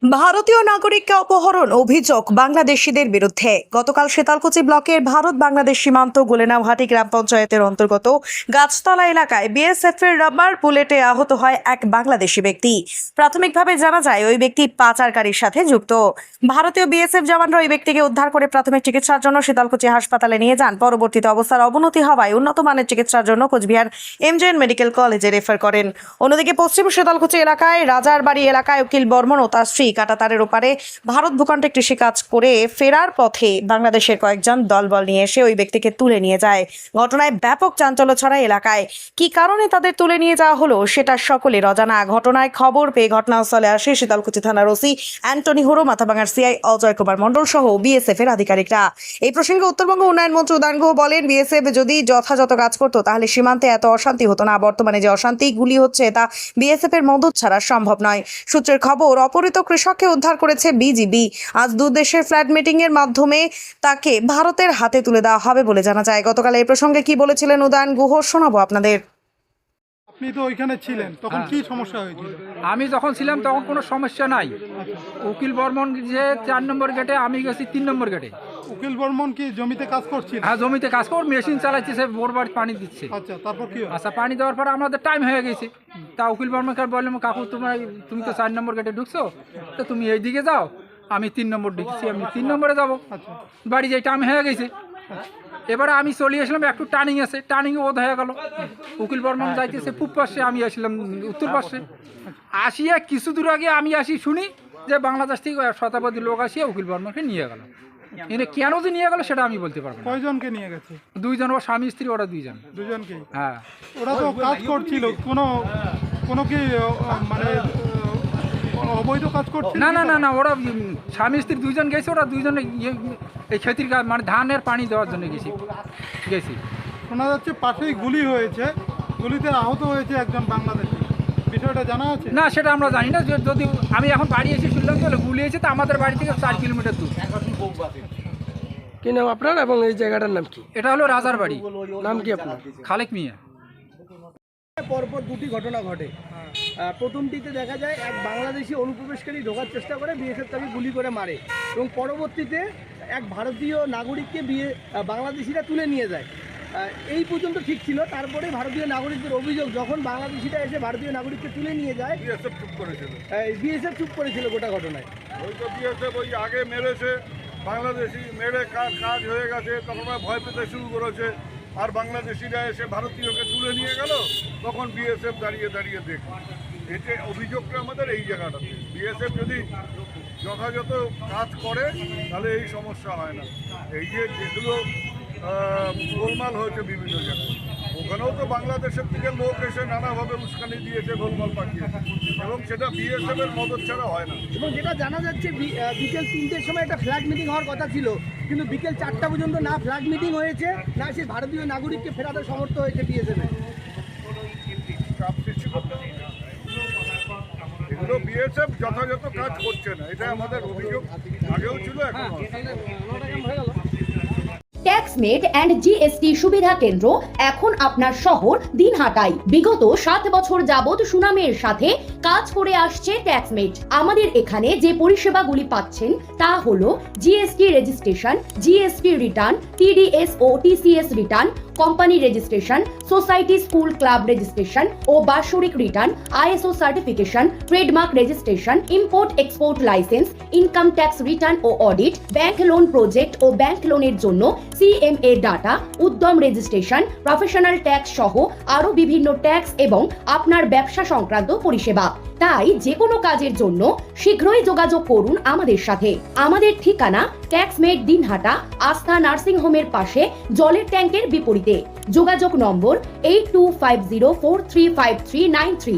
ভারতীয় নাগরিককে অপহরণ অভিযোগ বাংলাদেশিদের বিরুদ্ধে। গতকাল শীতলকুচি ব্লকের ভারত বাংলাদেশ সীমান্ত গোলেনাওহাটি গ্রাম পঞ্চায়েতের অন্তর্গত গাছতলা এলাকায় বিএসএফ এর রাবার বুলেটে আহত হয় এক বাংলাদেশি ব্যক্তি। প্রাথমিকভাবে জানা যায় ওই ব্যক্তি পাচারকারীর সাথে যুক্ত। ভারতীয় বিএসএফ জওয়ানরা ওই ব্যক্তিকে উদ্ধার করে প্রাথমিক চিকিৎসার জন্য শীতলকুচি হাসপাতালে নিয়ে যান। পরবর্তীতে অবস্থার অবনতি হওয়ায় উন্নত মানের চিকিৎসার জন্য কোচবিহার এমজেএন মেডিকেল কলেজে রেফার করেন। অন্যদিকে পশ্চিম শীতলকুচি এলাকায় রাজারবাড়ি এলাকায় উকিল বর্মন ও তার স্ত্রী কাঁটাতারের ওপারে ভারত ভূখণ্ডে কৃষিকাজ করে ফেরার পথে বাংলাদেশের কয়েকজন দলবল নিয়ে এসে ওই ব্যক্তিকে তুলে নিয়ে যায়। ঘটনায় ব্যাপক চাঞ্চল্য ছড়ায় এলাকায়। কি কারণে তাদের তুলে নিয়ে যাওয়া হলো সেটা সকলের অজানা। ঘটনায় খবর পেয়ে ঘটনাস্থলে আসে শীতলকুচি থানার ওসি অ্যান্টনি হুরো, মাথাভাঙার সিআই অজয় কুমার মণ্ডল সহ বিএসএফ এর আধিকারিকরা। এই প্রসঙ্গে উত্তরবঙ্গ উন্নয়ন মন্ত্রী উদয়ন গুহ বলেন, বিএসএফ যদি যথাযথ কাজ করতো তাহলে সীমান্তে এত অশান্তি হতো না। বর্তমানে যে অশান্তি গুলি হচ্ছে তা বিএসএফ এর মদত ছাড়া সম্ভব নয়। সূত্রের খবর, অপহৃত কৃষককে উদ্ধার করেছে বিজিবি। আজ দু দেশের ফ্ল্যাগ মিটিং এর মাধ্যমে তাকে ভারতের হাতে তুলে দেওয়া হবে বলে জানা যায়। গতকাল এই প্রসঙ্গে কি বলেছিলেন উদয়ন গুহ শোনাবো আপনাদের। আপনি তো ওইখানে ছিলেন, তখন কি সমস্যা হয়েছিল? আমি যখন ছিলাম তখন কোনো সমস্যা নাই। উকিল বর্মন যে 4 নম্বর গেটে, আমি গেছি 3 নম্বর গেটে। উকিল বর্মন কি জমিতে কাজ করছিল? হ্যাঁ, জমিতে কাজ কর, মেশিন চালাচ্ছে, বোর বাড়ি পানি দিচ্ছে। আচ্ছা, তারপর কি হলো? আচ্ছা, পানি দেওয়ার পর আমাদের টাইম হয়ে গেছে। তা উকিল বর্মনকে বললাম, কাকু তুমি তো 4 নম্বর গেটে ঢুকছো, তো তুমি এই দিকে যাও, আমি 3 নম্বর ঢুকছি, আমি 3 নম্বরে যাবো। আচ্ছা, বাড়ি যাই, টাইম হয়ে গেছে। এবারে আমি চলে আসলাম, একটু টার্নিং আছে, টার্নিংয়ে ওধ হয়ে গেল। উকিল বর্মন যাইতেছে পূব পাশে, আমি আসলাম উত্তর পাশে। আসিয়া কিছু দূর আগে আমি আসি শুনি যে বাংলাদেশ থেকে শতাব্দী লোক আসিয়া উকিল বর্মনকে নিয়ে গেল। এনে কেন যে নিয়ে গেল সেটা আমি বলতে পারবো না। কয়জনকে নিয়ে গেছে? 2 জন, ও স্বামী স্ত্রী, ওরা 2 জন। দুজনকে? হ্যাঁ। ওরা তো কাজ করছিল, কোনো কি মানে অবৈধ কাজ করছিল? না না না না, ওরা স্বামী স্ত্রী 2 জন গেছে। ওরা 2 জনে এই ক্ষেতির কাজ, মানে ধানের পানি দেওয়ার জন্য গেছি। শোনা যাচ্ছে পাশেই গুলি হয়েছে, গুলিতে আহত হয়েছে একজন বাংলাদেশি। বিষয়টা জানা আছে? না, সেটা আমরা জানি না। যদি আমি এখন বাড়ি এসে শুনলাম যে গুলি হয়েছে, তা আমাদের বাড়ি থেকে 4 কিলোমিটার দূর। কি নাম আপনার এবং এই জায়গাটার নাম কি? এটা হলো রাজার বাড়ি। নাম কি আপনার? খালেক মিয়া। পরপর দুটি ঘটনা ঘটে। প্রথমটিতে দেখা যায় এক বাংলাদেশি অনুপ্রবেশকারী ঢোকার চেষ্টা করে, বিএসএফ তাকে গুলি করে মারে, এবং পরবর্তীতে এক ভারতীয় নাগরিককে বাংলাদেশিরা তুলে নিয়ে যায়। এই পর্যন্ত ঠিক ছিল। তারপরে ভারতীয় নাগরিকদের অভিযোগ, যখন বাংলাদেশিরা এসে ভারতীয় নাগরিককে তুলে নিয়ে যায়, বিএসএফ চুপ করেছিল গোটা ঘটনায়। ওই তো বিএসএফ ওই আগে মেরেছে, বাংলাদেশি মেরে কাজ হয়ে গেছে, তখন ভয় পেতে শুরু করেছে। আর বাংলাদেশিরা এসে ভারতীয়কে তুলে নিয়ে গেল, তখন বিএসএফ দাঁড়িয়ে দেখ। এটা অভিযোগটা আমাদের এই জায়গাটাতে। বিএসএফ যদি যথাযথ কাজ করে তাহলে এই সমস্যা হয় না। এই যেগুলো গোলমাল হয়েছে বিভিন্ন জায়গায়, ওখানেও তো বাংলাদেশের থেকে লোক এসে নানাভাবে উস্কানি দিয়েছে, গোলমাল পাঠিয়েছে, এবং সেটা বিএসএফ এর মদত ছাড়া হয় না। এবং যেটা জানা যাচ্ছে, বিকেল 3টের সময় একটা ফ্ল্যাগ মিটিং হওয়ার কথা ছিল, কিন্তু বিকেল 4টা পর্যন্ত না ফ্ল্যাগ মিটিং হয়েছে, না সেই ভারতীয় নাগরিককে ফেরাতে সমর্থ হয়েছে বিএসএফ। চাপ সৃষ্টি করতে হবে। এগুলো বিএসএফ যথাযথ কাজ করছে না, এটা আমাদের অভিযোগ আগেও ছিল, এখন ট্যাক্সমেট অ্যান্ড জিএসটি সুবিধা কেন্দ্র এখন আপনার শহর দিনহাটায়। বিগত 7 বছর যাবৎ সুনামের সাথে কাজ করে আসছে ট্যাক্সমেট। আমাদের এখানে যে পরিষেবাগুলি পাচ্ছেন তা হলো GST registration, GST return, TDS ও TCS return, company registration, society school club registration ও বাৎসরিক return, ISO certification, trademark registration, import export licence, income tax return ও অডিট, ব্যাংক লোন প্রজেক্ট ও ব্যাংক লোনের জন্য CMA data, Udyam registration, professional tax সহ আরো বিভিন্ন ট্যাক্স এবং আপনার ব্যবসা সংক্রান্ত পরিষেবা। তাই যে কোনো কাজের জন্য শীঘ্রই যোগাযোগ করুন আমাদের সাথে। আমাদের ঠিকানা ট্যাক্সমেট দিনহাটা, আস্থা নার্সিং হোমের পাশে, জলের ট্যাঙ্কের বিপরীতে। যোগাযোগ নম্বর 8250435393।